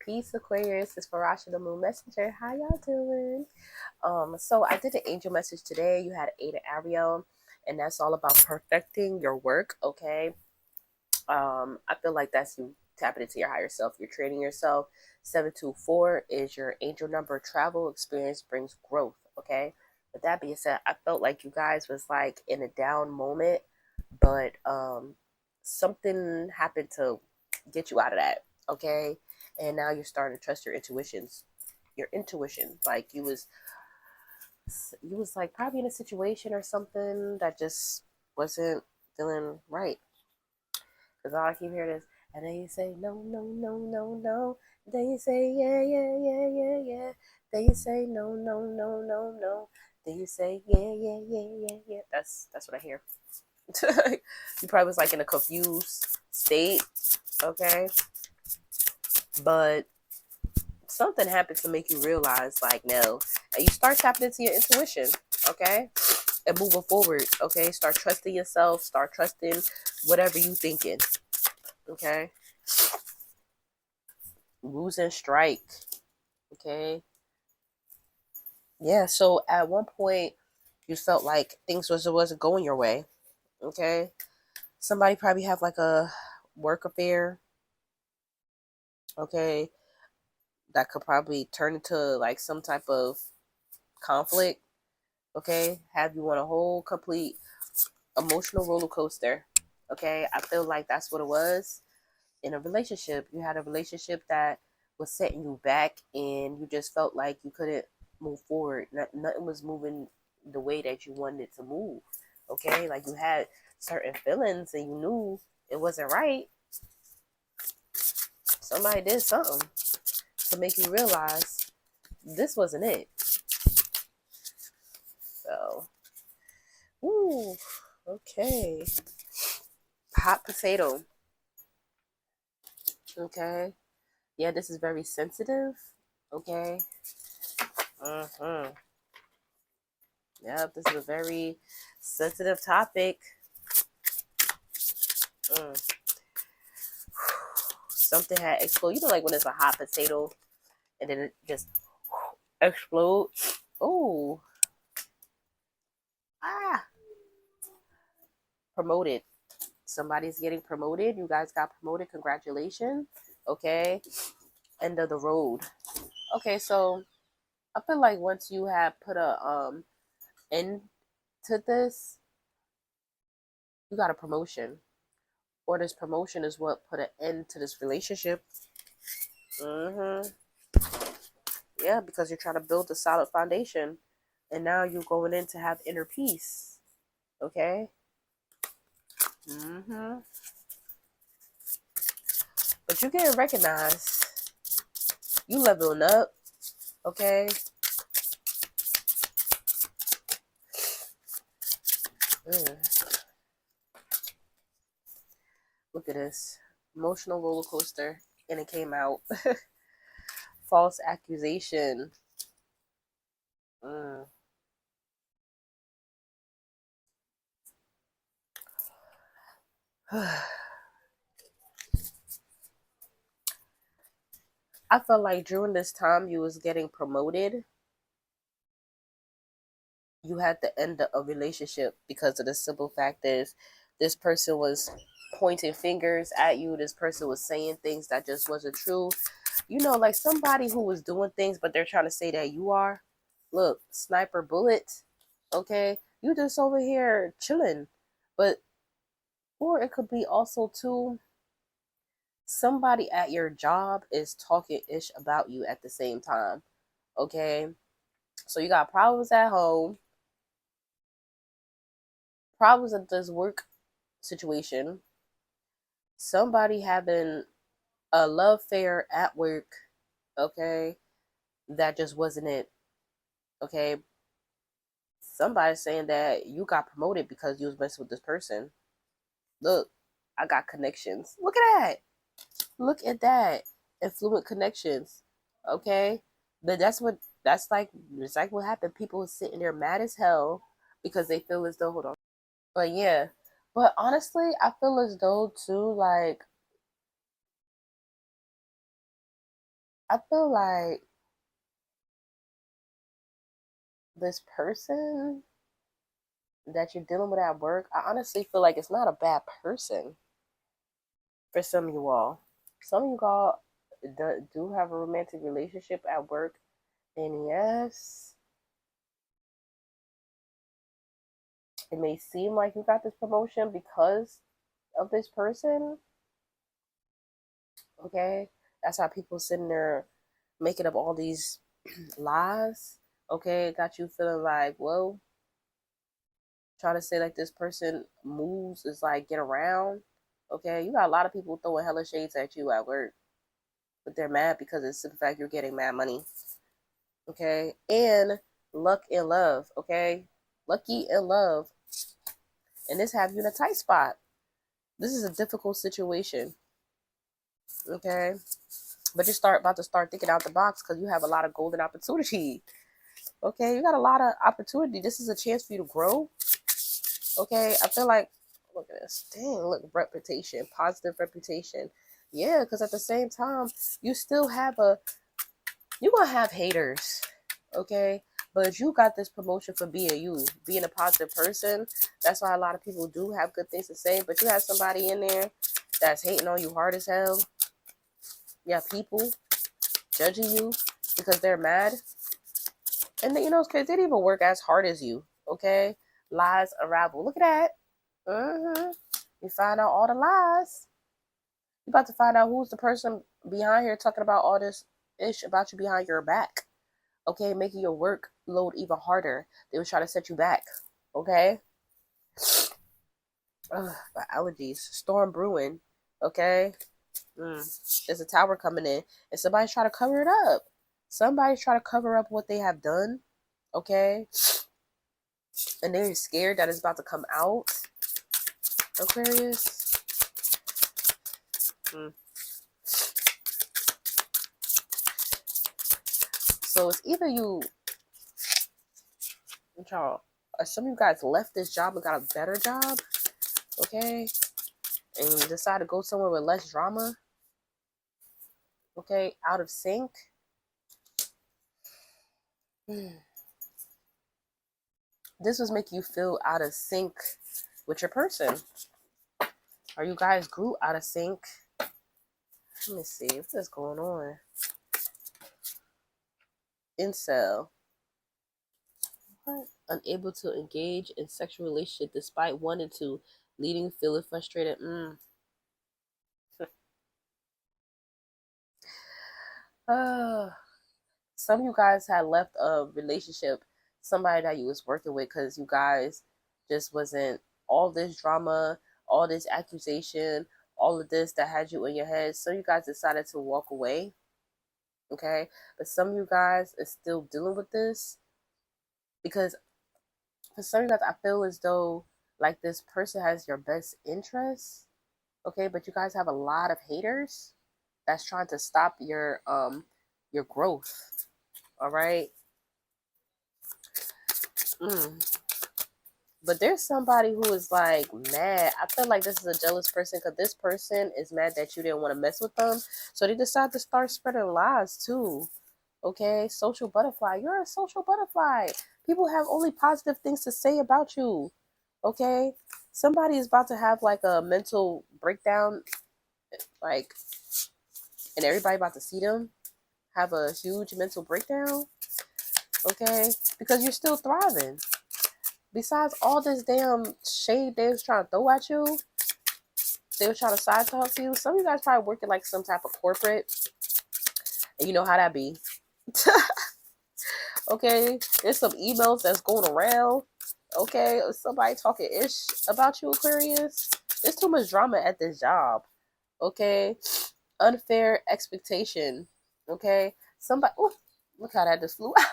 Peace, Aquarius. It's Farasha the Moon Messenger. How y'all doing? So I did an angel message today. You had Ada Ariel, and that's all about perfecting your work. Okay. I feel like that's you tapping into your higher self. You're training yourself. 724 is your angel number. Travel experience brings growth. Okay. With that being said, I felt like you guys was like in a down moment, but something happened to get you out of that. Okay. And now you're starting to trust your intuitions. Your intuition. Like you was like probably in a situation or something that just wasn't feeling right. Because all I keep hearing is, and then you say, no, no, no, no, no. Then you say, yeah, yeah, yeah, yeah, yeah. Then you say, no, no, no, no, no. Then you say, yeah, yeah, yeah, yeah, yeah. That's what I hear. You probably was like in a confused state, okay? But something happened to make you realize, like, no. And you start tapping into your intuition, okay? And moving forward, okay? Start trusting yourself. Start trusting whatever you thinking, okay? Lose and strike, okay? Yeah, so at one point, you felt like things wasn't going your way, okay? Somebody probably have like a work affair, okay? That could probably turn into like some type of conflict, okay? Have you on a whole complete emotional roller coaster, okay? I feel like that's what it was in a relationship. You had a relationship that was setting you back, and you just felt like you couldn't move forward. Nothing was moving the way that you wanted it to move, okay? Like you had certain feelings, and you knew it wasn't right. Somebody did something to make you realize this wasn't it. So, ooh, okay. Hot potato. Okay. Yeah, this is very sensitive. Okay. Mm-hmm. Yep, this is a very sensitive topic. Mm. Something had exploded. You know, like when it's a hot potato and then it just explodes. Oh, ah, promoted. Somebody's getting promoted. You guys got promoted. Congratulations. Okay. End of the road. Okay, so I feel like once you have put a end to this, you got a promotion. Or this promotion is what put an end to this relationship. Mm-hmm. Yeah, because you're trying to build a solid foundation. And now you're going in to have inner peace. Okay? Mm-hmm. But you're getting recognized. You leveling up. Okay? Mm. Look at this. Emotional roller coaster. And it came out. False accusation. Mm. I felt like during this time you was getting promoted, you had to end a relationship because of the simple fact is this person was pointing fingers at you. This person was saying things that just wasn't true. You know, like somebody who was doing things, but they're trying to say that you are. Look, sniper bullet. Okay, you just over here chilling, but or it could be also too. Somebody at your job is talking ish about you at the same time. Okay, so you got problems at home, problems at this work situation, somebody having a love affair at work, okay, that just wasn't it, okay. Somebody saying that you got promoted because you was messing with this person. Look, I got connections. Look at that. Look at that. Influent connections. Okay, but that's like it's like what happened. People was sitting there mad as hell because they feel as though hold on. But yeah, but honestly, I feel as though too like I feel like this person that you're dealing with at work, I honestly feel like it's not a bad person for some of you all. Some of you all do have a romantic relationship at work, and yes, it may seem like you got this promotion because of this person. Okay, that's how people sitting there making up all these lies. Okay, got you feeling like, whoa, trying to say like this person moves is like get around. Okay, you got a lot of people throwing hella shades at you at work, but they're mad because it's the fact you're getting mad money. Okay, and luck and love. Okay, lucky and love, and this have you in a tight spot. This is a difficult situation. Okay, but you start about to start thinking out the box because you have a lot of golden opportunity. Okay, you got a lot of opportunity. This is a chance for you to grow. Okay, I feel like, look at this. Dang, look, reputation, positive reputation. Yeah, because at the same time, you still have you're going to have haters. Okay, but you got this promotion for being you, being a positive person. That's why a lot of people do have good things to say, but you have somebody in there that's hating on you hard as hell. Yeah, people judging you because they're mad. And then, it's crazy. They didn't even work as hard as you. Okay, lies unravel. Look at that. You find out all the lies. You about to find out who's the person behind here talking about all this ish about you behind your back. Okay, making your work load even harder. They was trying to set you back. Okay. My allergies. Storm brewing. Okay. There's a tower coming in, and somebody's trying to cover it up. Somebody's trying to cover up what they have done. Okay. And they're scared that it's about to come out. Aquarius. So it's either y'all, some of you guys left this job and got a better job, okay, and you decide to go somewhere with less drama, okay, out of sync. This was making you feel out of sync with your person, or you guys grew out of sync. Let me see what's going on. Incel. What? Unable to engage in sexual relationship despite wanting to, leading feeling frustrated. Some of you guys had left a relationship, somebody that you was working with, because you guys just wasn't, all this drama, all this accusation, all of this that had you in your head. So you guys decided to walk away. Okay, but some of you guys is still dealing with this because for some of you guys, I feel as though like this person has your best interests. Okay, but you guys have a lot of haters that's trying to stop your growth. All right. But there's somebody who is like mad. I feel like this is a jealous person because this person is mad that you didn't want to mess with them. So they decide to start spreading lies too. Okay, social butterfly. You're a social butterfly. People have only positive things to say about you. Okay, somebody is about to have like a mental breakdown, like, and everybody about to see them have a huge mental breakdown. Okay, because you're still thriving. Besides all this damn shade they was trying to throw at you, they were trying to side talk to you. Some of you guys probably working like some type of corporate, and you know how that be. Okay, there's some emails that's going around. Okay, somebody talking ish about you, Aquarius. There's too much drama at this job. Okay, unfair expectation. Okay, somebody. Ooh, look how that just flew out.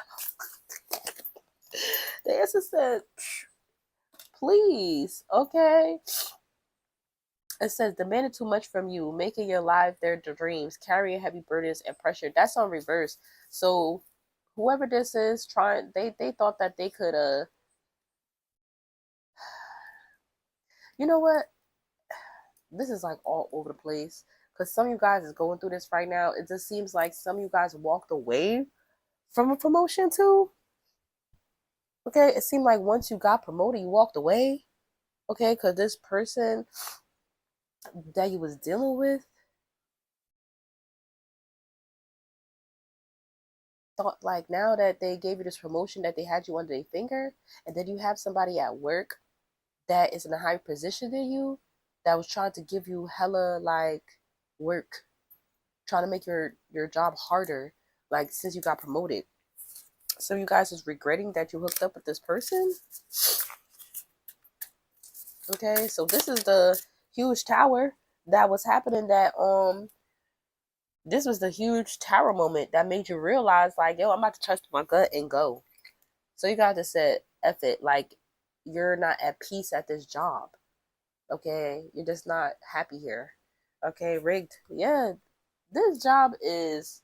The answer said, "Please." Okay. It says demanding too much from you, making your life their dreams, carrying heavy burdens and pressure. That's on reverse. So whoever this is trying, they thought that they could you know what? This is like all over the place. Because some of you guys is going through this right now. It just seems like some of you guys walked away from a promotion too. Okay, it seemed like once you got promoted, you walked away. Okay, because this person that you was dealing with thought like now that they gave you this promotion that they had you under their finger, and then you have somebody at work that is in a higher position than you that was trying to give you hella like work, trying to make your job harder, like since you got promoted. So you guys is regretting that you hooked up with this person. Okay, so this is the huge tower that was happening, that this was the huge tower moment that made you realize like, yo, I'm about to trust my gut and go. So you guys just said F it, like you're not at peace at this job. Okay, you're just not happy here. Okay, rigged. Yeah, this job is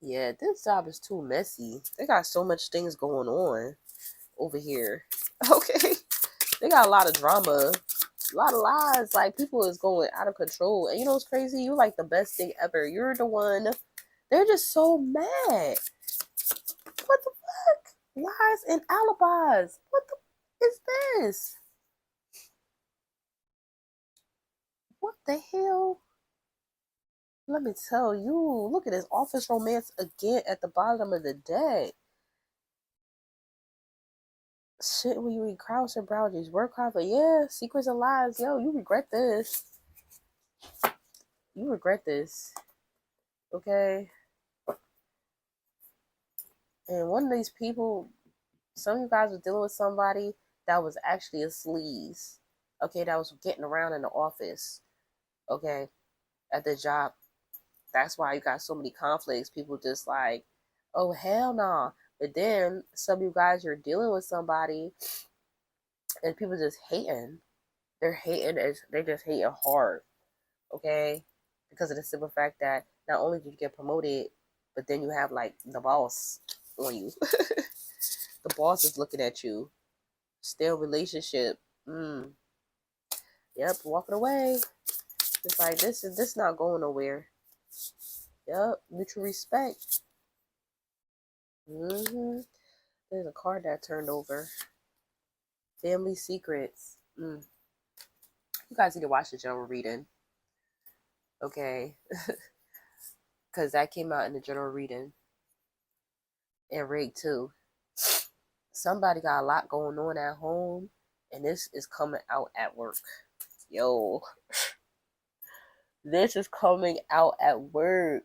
yeah, this job is too messy. They got so much things going on over here. Okay. They got a lot of drama, a lot of lies. Like people is going out of control. And you know what's crazy? You're like the best thing ever. You're the one. They're just so mad. What the fuck? Lies and alibis. What the is this? What the hell? Let me tell you. Look at this office romance again at the bottom of the deck. Shit, when you read Krauss and Boundaries, work hard, but yeah, secrets and lies. Yo, you regret this. You regret this. Okay? And one of these people, some of you guys were dealing with somebody that was actually a sleaze. Okay, that was getting around in the office. Okay, at the job. That's why you got so many conflicts. People just like, oh hell no. Nah. But then some of you guys, you're dealing with somebody and people just hating. They're hating, they just hating hard. Okay? Because of the simple fact that not only did you get promoted, but then you have like the boss on you. The boss is looking at you. Still relationship. Yep, walking away. It's like this not going nowhere. Yep, mutual respect. There's a card that turned over. Family secrets. You guys need to watch the general reading. Okay. Because that came out in the general reading. And Rig too. Somebody got a lot going on at home. And this is coming out at work. Yo. This is coming out at work.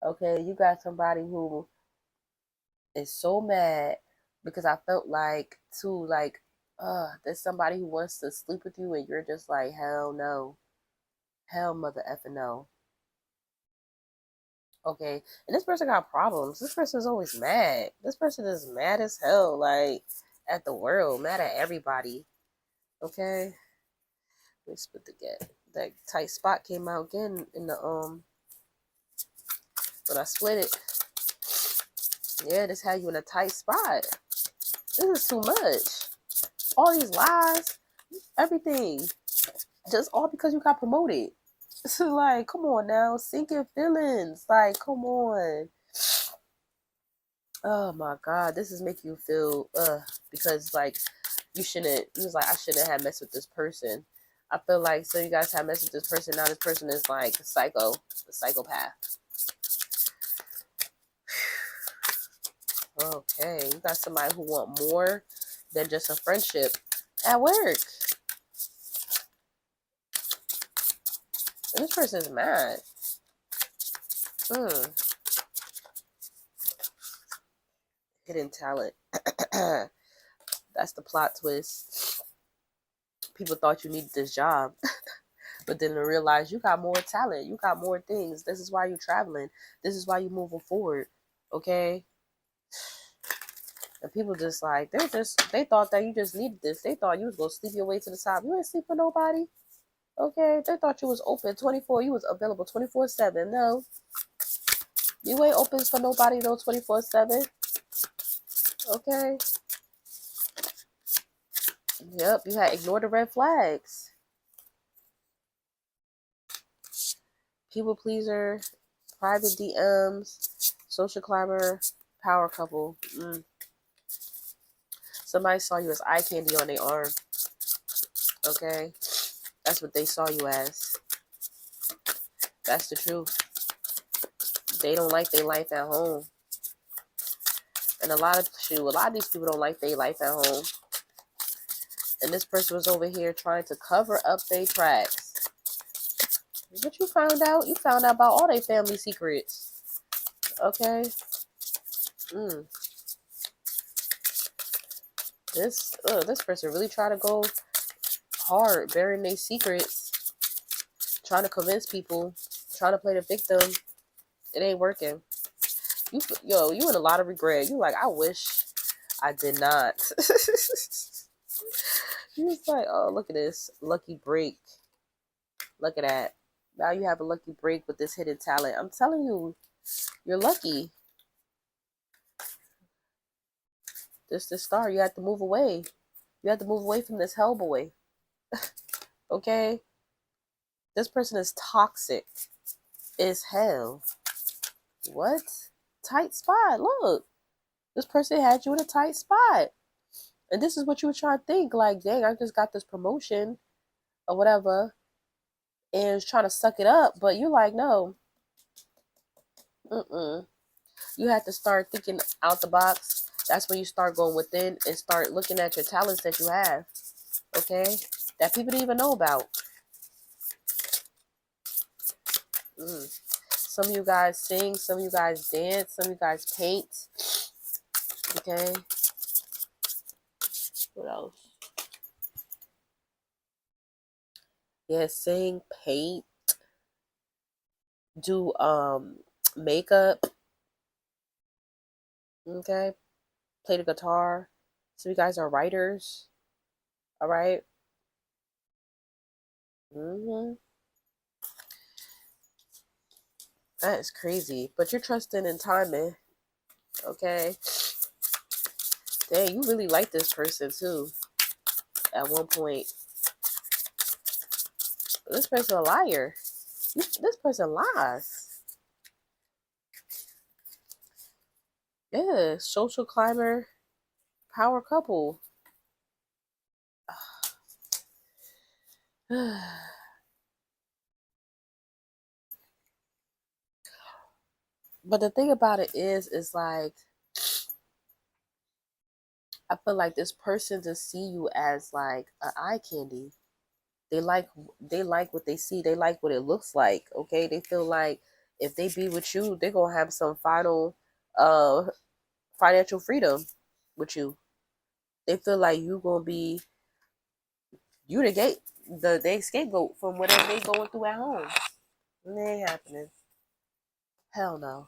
Okay, you got somebody who is so mad because I felt like too like there's somebody who wants to sleep with you and you're just like, hell no. Hell mother effing no. Okay. And this person got problems. This person is always mad. This person is mad as hell, like at the world, mad at everybody. Okay. Let me split the gap. That tight spot came out again in the when I split it. Yeah, this had you in a tight spot. This is too much. All these lies, everything. Just all because you got promoted. Like, come on now. Sink your feelings. Like, come on. Oh my God. This is making you feel because like you was like, I shouldn't have messed with this person. I feel like so you guys have messed with this person. Now this person is like a psychopath. Okay, you got somebody who want more than just a friendship at work. And this person is mad. Hidden talent. That's the plot twist. People thought you needed this job. But then to realize you got more talent. You got more things. This is why you're traveling. This is why you're moving forward. Okay? And people just like, they thought that you just needed this. They thought you was going to sleep your way to the top. You ain't sleep for nobody. Okay? They thought you was open 24. You was available 24/7. No. You ain't open for nobody though 24/7. Okay? Yep, you had ignored the red flags. People pleaser, private DMs, social climber, power couple. Somebody saw you as eye candy on their arm. Okay? That's what they saw you as. That's the truth. They don't like their life at home. And a lot of these people don't like their life at home. And this person was over here trying to cover up their tracks. What you found out? You found out about all their family secrets. Okay? This person really try to go hard, burying their secrets, trying to convince people, trying to play the victim. It ain't working. You in a lot of regret. You like, I wish I did not. You was like, oh, look at this lucky break. Look at that. Now you have a lucky break with this hidden talent. I'm telling you, you're lucky. This star. You have to move away. You have to move away from this hellboy. Okay? This person is toxic as hell. What? Tight spot. Look. This person had you in a tight spot. And this is what you were trying to think. Like, dang, I just got this promotion or whatever. And trying to suck it up. But you're like, no. You have to start thinking out the box. That's when you start going within and start looking at your talents that you have. Okay? That people didn't even know about. Some of you guys sing. Some of you guys dance. Some of you guys paint. Okay? What else? Yeah, sing, paint, do makeup. Okay? Play the guitar. Some of you guys are writers. All right? That is crazy. But you're trusting in timing. Okay? Dang, you really like this person too. At one point. This person a liar. This person lies. Yeah, social climber, power couple. But the thing about it is like, I feel like this person to see you as like an eye candy. They like what they see. They like what it looks like. Okay, they feel like if they be with you, they're gonna have some final financial freedom with you. They feel like you gonna be the scapegoat from whatever they going through at home. It ain't happening. Hell no.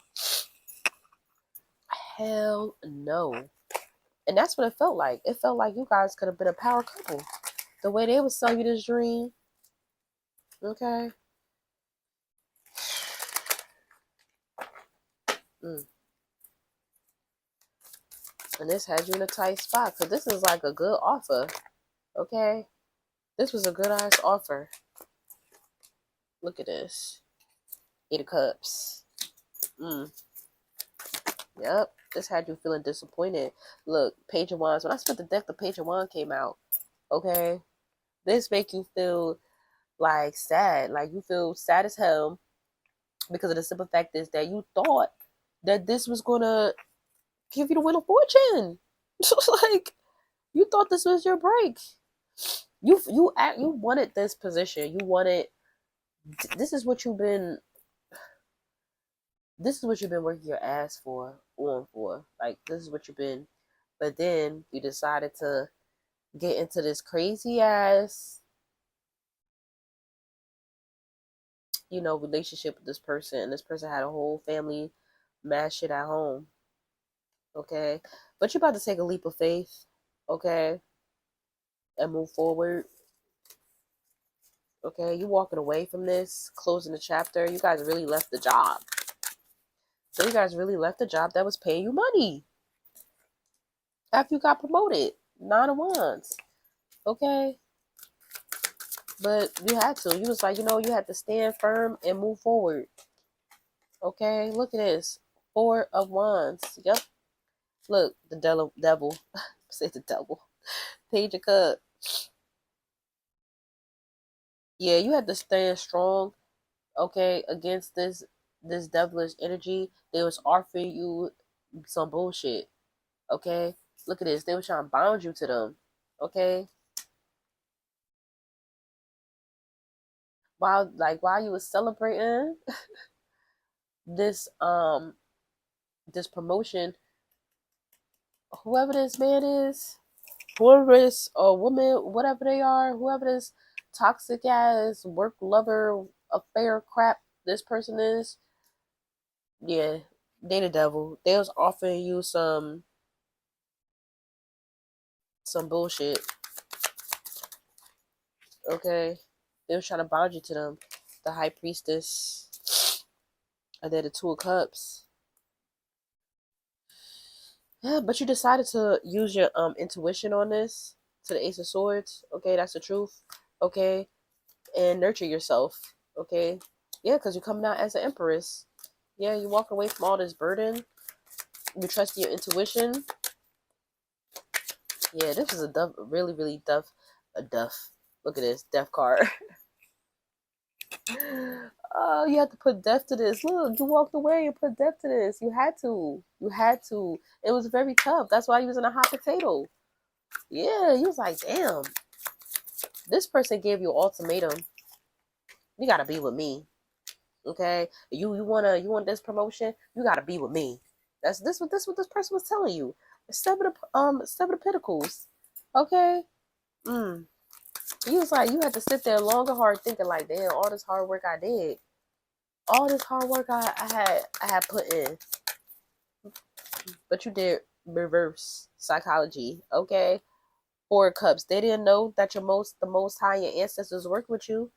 Hell no. And that's what it felt like. It felt like you guys could have been a power couple. The way they would sell you this dream. Okay. And this had you in a tight spot. Because this is like a good offer. Okay. This was a good ass offer. Look at this. 8 of Cups. Yep. This had you feeling disappointed. Look, Page of Wands. When I spent the deck, the Page of Wands came out. Okay. This make you feel like sad. Like you feel sad as hell. Because of the simple fact is that you thought that this was gonna give you the Wheel of Fortune. Like, you thought this was your break. You wanted this position. You wanted. This is what you've been working your ass for. Like, this is what you've been. But then you decided to get into this crazy ass, relationship with this person. And this person had a whole family mad shit at home. Okay? But you're about to take a leap of faith. Okay? And move forward. Okay? You walking away from this, closing the chapter. You guys really left the job. So you guys really left the job that was paying you money. After you got promoted. 9 of Wands. Okay? But you had to. You was like, you had to stand firm and move forward. Okay? Look at this. 4 of Wands. Yep. Look, the devil. Say the devil. Page of Cups. Yeah, you had to stand strong, okay, against this devilish energy. They was offering you some bullshit. Okay? Look at this. They were trying to bound you to them. Okay? While you was celebrating this this promotion, whoever this man is, whoever this or woman, whatever they are, whoever this toxic ass work lover affair crap this person is, yeah, they the devil. They was offering you some bullshit. Okay? They was trying to bind you to them. The high priestess. And then the 2 of Cups. Yeah, but you decided to use your intuition on this to the Ace of Swords. Okay, that's the truth. Okay, and nurture yourself. Okay, yeah, because you're coming out as an empress. Yeah, you walk away from all this burden. You trust your intuition. Yeah, this is a duff, really, really a duff. Look at this death card. Oh, you had to put death to this. Look, you walked away and put death to this. You had to. You had to. It was very tough. That's why you was in a hot potato. Yeah, you was like, damn. This person gave you an ultimatum. You gotta be with me. Okay? You want this promotion? You gotta be with me. That's what this person was telling you. 7 of Pentacles. Okay? Mm. You was like, you had to sit there long and hard thinking like, damn, all this hard work I did. All this hard work I had put in. But you did reverse psychology, okay? 4 of Cups. They didn't know that the most high, your ancestors work with you.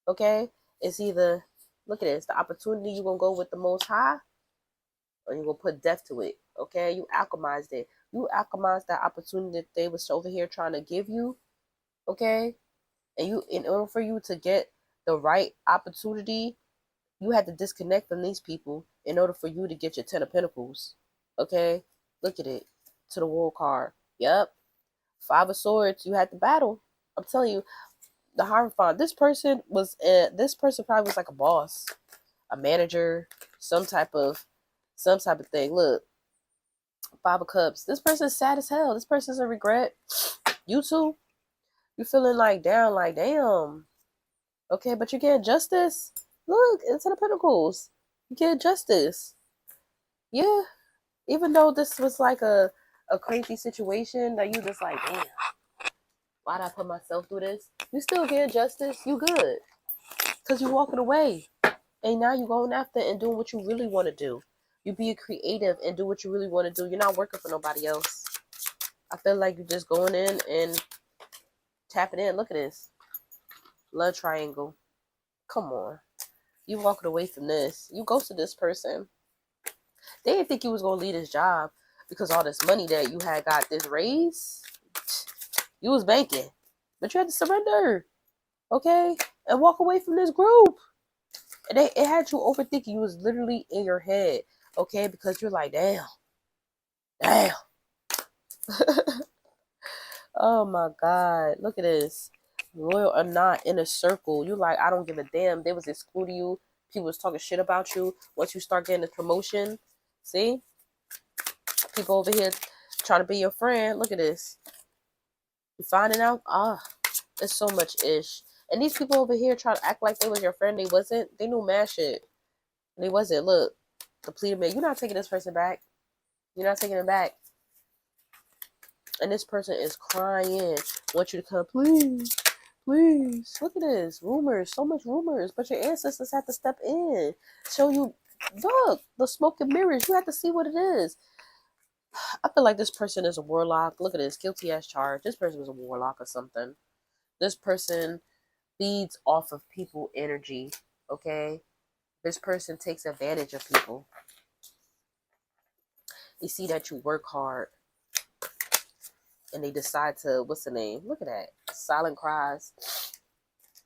Okay? It's either, look at this, the opportunity you're gonna go with the most high, or you're gonna put death to it. Okay? You alchemized it. You alchemized that opportunity that they was over here trying to give you. Okay? And in order for you to get the right opportunity, you had to disconnect from these people in order for you to get your 10 of Pentacles. Okay? Look at it. To the World card. Yep. 5 of Swords. You had to battle. I'm telling you, the Hierophant. This person probably was like a boss, a manager, some type of thing. Look, 5 of Cups. This person's sad as hell. This person's a regret. You too. You feeling like down, like damn. Okay, but you get justice. Look, it's in the Pentacles. You get justice. Yeah. Even though this was like a crazy situation that you just like, damn, why'd I put myself through this? You still get justice. You good. Because you walking away. And now you're going after and doing what you really want to do. You be creative and do what you really want to do. You're not working for nobody else. I feel like you're just going in and tapping in. Look at this. Love triangle. Come on. You walking away from this. You ghosted this person. They didn't think you was going to leave this job because all this money that you had got this raise. You was banking. But you had to surrender. Okay? And walk away from this group. And it had you overthinking. You was literally in your head. Okay? Because you're like, damn. Oh my God. Look at this. Loyal or not, in a circle. You like, I don't give a damn. They was excluding you. People was talking shit about you. Once you start getting a promotion. See? People over here trying to be your friend. Look at this. You finding out? There's so much ish. And these people over here trying to act like they was your friend. They wasn't. They knew mad shit. They wasn't. Look. Depleted man. You're not taking this person back. You're not taking him back. And this person is crying. Want you to come, please. Please. Look at this. Rumors. So much rumors. But your ancestors have to step in. Show you. Look. The smoke and mirrors. You have to see what it is. I feel like this person is a warlock. Look at this. Guilty as charged. This person was a warlock or something. This person feeds off of people energy. Okay? This person takes advantage of people. They see that you work hard. and they decide to, what's the name? Look at that. Silent cries.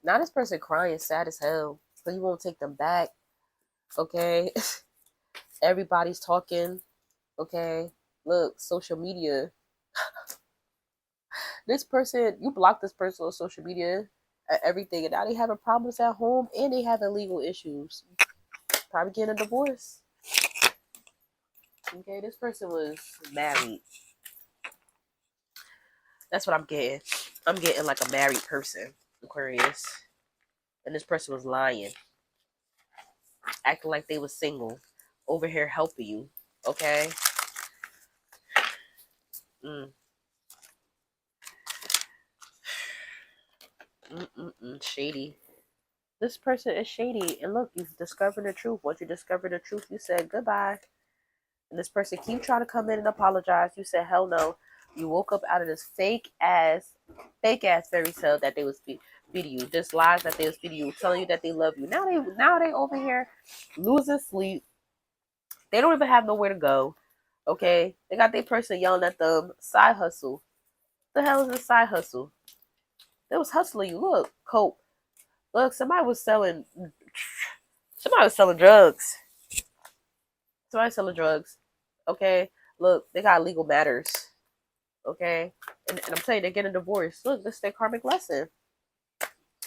Now this person crying sad as hell. So you won't take them back. Okay. Everybody's talking. Okay. Look, social media. This person, you block this person on social media and everything, and now they having problems at home and they having legal issues. Probably getting a divorce. Okay, this person was married. That's what I'm getting. I'm getting like a married person, Aquarius. And this person was lying. Acting like they was single. Over here helping you. Okay? Shady. This person is shady. And look, you've discovered the truth. Once you discovered the truth, you said goodbye. And this person keep trying to come in and apologize. You said hell no. You woke up out of this fake ass fairy tale that they was feeding you. This lies that they was feeding you, telling you that they love you. Now they over here losing sleep. They don't even have nowhere to go. Okay? They got their person yelling at them, side hustle. What the hell is this side hustle? They was hustling you. Look, cope. Look, somebody was selling drugs. Somebody selling drugs. Okay? Look, they got legal matters. Okay? And I'm telling you, they're getting divorced. Look, this is their karmic lesson.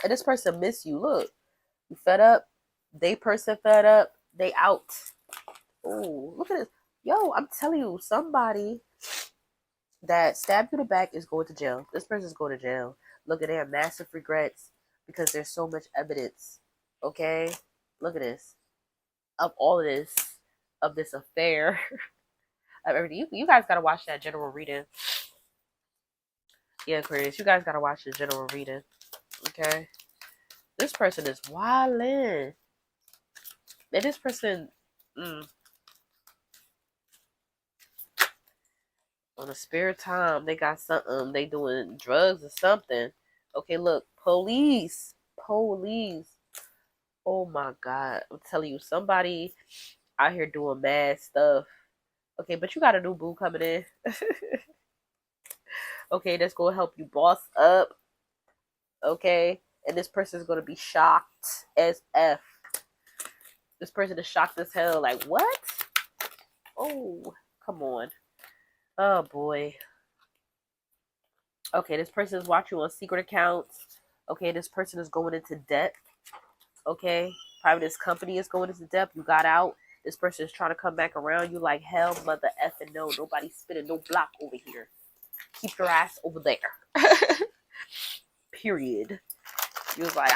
And this person miss you. Look, you fed up. They person fed up. They out. Oh, look at this. Yo, I'm telling you, somebody that stabbed you in the back is going to jail. This person's going to jail. Look at, they have massive regrets because there's so much evidence. Okay? Look at this. Of all of this. Of this affair. Of everything. You guys got to watch that general reading. Yeah, Aquarius, you guys got to watch the general reading. Okay? This person is wildin'. And this person... on a spare time, they got something. They doing drugs or something. Okay, look. Police. Oh my God. I'm telling you, somebody out here doing mad stuff. Okay, but you got a new boo coming in. Okay, that's going to help you boss up. Okay? And this person is going to be shocked as F. This person is shocked as hell. Like, what? Oh, come on. Oh, boy. Okay, this person is watching on secret accounts. Okay, this person is going into debt. Okay, probably this company is going into debt. You got out. This person is trying to come back around you like hell, mother effing no. Nobody's spinning no block over here. Keep your ass over there. Period. You was like,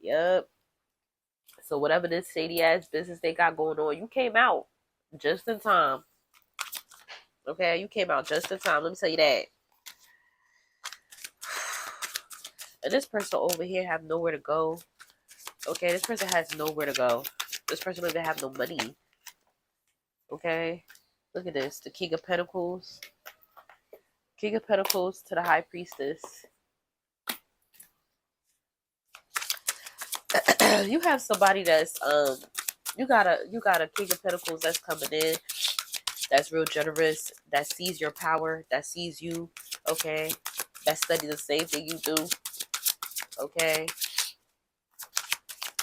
Yep. So whatever this shady ass business they got going on, you came out just in time. Okay, you came out just in time. Let me tell you that. And this person over here have nowhere to go. Okay, this person has nowhere to go. This person don't even have no money. Okay, look at this. The King of Pentacles. King of Pentacles to the High Priestess. You have somebody that's you got a King of Pentacles that's coming in, that's real generous, that sees your power, that sees you, okay, that study the same thing you do, okay.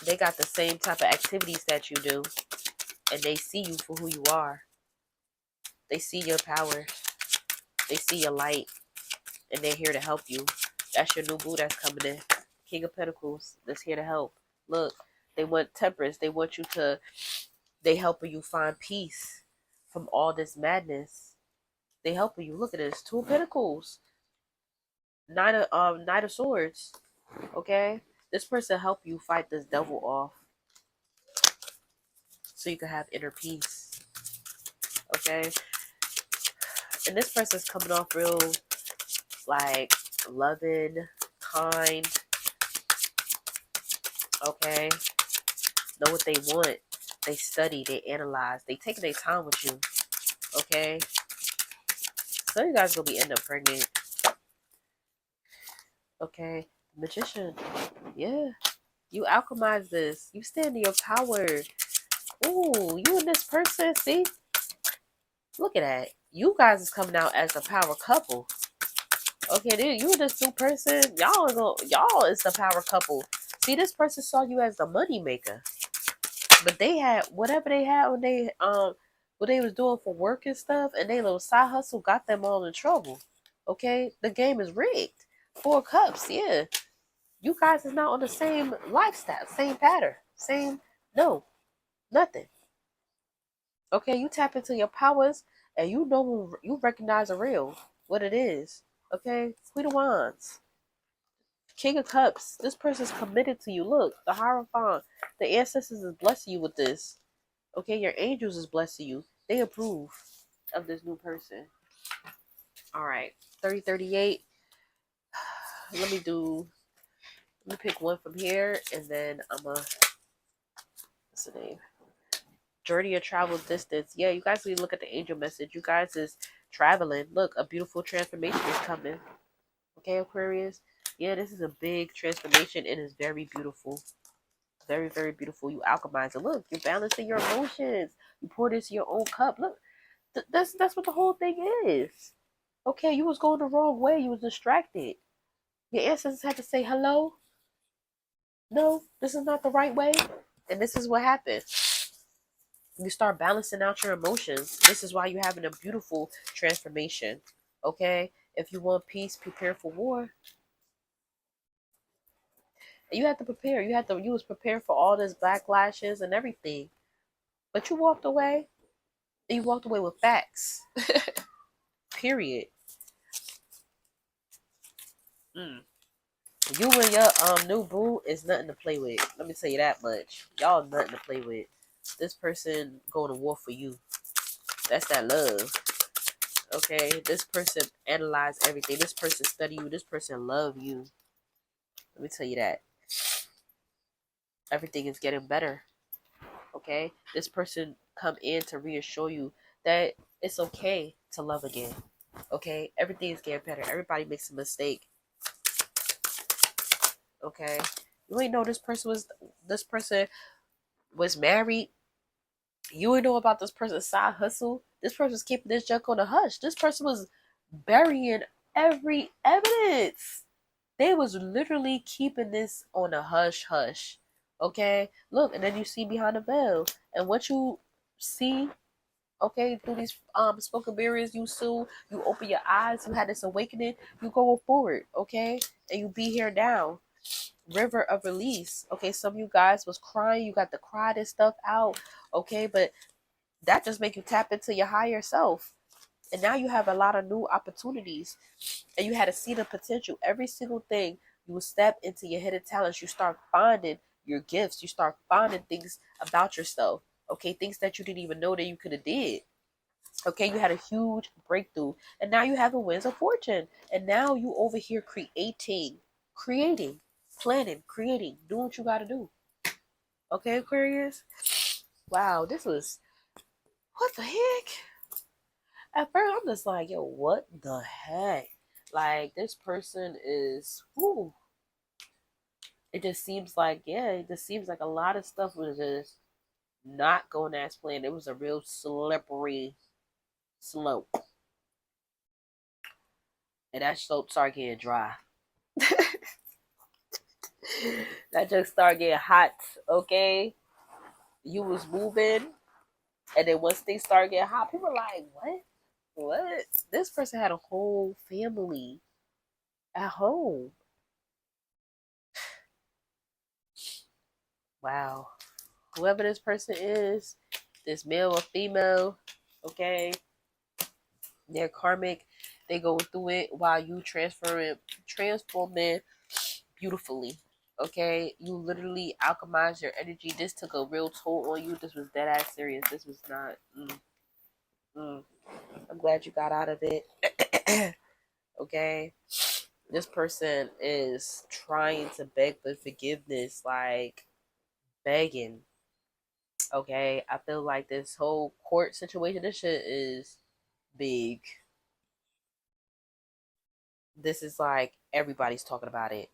They got the same type of activities that you do, and they see you for who you are. They see your power, they see your light, and they're here to help you. That's your new boo that's coming in. King of Pentacles that's here to help. Look, they want temperance. They want you to, they helping you find peace from all this madness. They helping you. Look at this. Two of Pentacles. Knight of Swords. Okay? This person help you fight this devil off. So you can have inner peace. Okay? And this person's coming off real, like, loving, kind. Okay? Know what they want. They study, they analyze, they take their time with you. Okay? Some of you guys gonna be end up pregnant. Okay? Magician. Yeah. You alchemize this. You stand in your power. Ooh, you and this person, see? Look at that. you guys is coming out as a power couple. Okay, dude, you and this new person, y'all is the power couple. See, this person saw you as the money maker, but they had whatever they had when they what they was doing for work and stuff, and they little side hustle got them all in trouble. Okay, the game is rigged. 4 cups, yeah. You guys is not on the same lifestyle, same pattern, same no, nothing. Okay, you tap into your powers, and you recognize the real what it is. Okay, Queen of Wands. King of Cups, this person's committed to you. Look, the Hierophant, the ancestors is blessing you with this. Okay, your angels is blessing you. They approve of this new person. All right, 3038. Let me pick one from here, and then what's the name? Journey or travel distance. Yeah, you guys need to look at the angel message. You guys is traveling. Look, a beautiful transformation is coming. Okay, Aquarius. Yeah, this is a big transformation. It is very beautiful. Very, very beautiful. You alchemize it. Look, you're balancing your emotions. You pour this in your own cup. Look, that's what the whole thing is. Okay, you was going the wrong way. You was distracted. Your ancestors had to say hello. No, this is not the right way. And this is what happened. You start balancing out your emotions. This is why you're having a beautiful transformation. Okay? If you want peace, prepare for war. You have to prepare. You was prepared for all this backlashes and everything. But you walked away. And you walked away with facts. Period. Mm. You and your new boo is nothing to play with. Let me tell you that much. Y'all nothing to play with. This person going to war for you. That's that love. Okay? This person analyze everything. This person study you. This person love you. Let me tell you that. Everything is getting better. Okay? This person come in to reassure you that it's okay to love again. Okay? Everything is getting better. Everybody makes a mistake. Okay? You ain't know this person was married. You ain't know about this person's side hustle. This person was keeping this junk on the hush. This person was burying every evidence. They was literally keeping this on a hush hush. Okay? Look, and then you see behind the veil. And what you see, okay, through these spoken barriers, you open your eyes, you had this awakening, you go forward, okay? And you be here now. River of release. Okay, some of you guys was crying, you got to cry this stuff out, okay, but that just make you tap into your higher self. And now you have a lot of new opportunities, and you had to see the potential. Every single thing you will step into your hidden talents, you start finding your gifts, you start finding things about yourself, okay, things that you didn't even know that you could have did. Okay, you had a huge breakthrough, and now you have the winds of fortune, and now you over here creating, planning, creating, doing what you got to do. Okay, Aquarius. Wow, this was what the heck. At first, I'm just like, yo, what the heck? Like, this person is, whoo. It just seems like, yeah, it just seems like a lot of stuff was just not going as planned. It was a real slippery slope. And that slope started getting dry. That just started getting hot, okay? You was moving, and then once things started getting hot, people were like, what? What? This person had a whole family at home. Wow. Whoever this person is, this male or female, okay, they're karmic. They go through it while you transforming beautifully. Okay, you literally alchemize your energy. This took a real toll on you. This was dead ass serious. This was not. I'm glad you got out of it. Okay, this person is trying to beg for forgiveness, like begging. Okay, I feel like this whole court situation, this shit is big. This is like everybody's talking about it.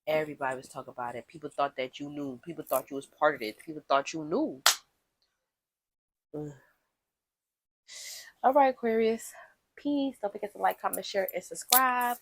Everybody was talking about it. People thought that you knew. People thought you was part of it. People thought you knew. Ugh. All right, Aquarius. Peace. Don't forget to like, comment, share, and subscribe.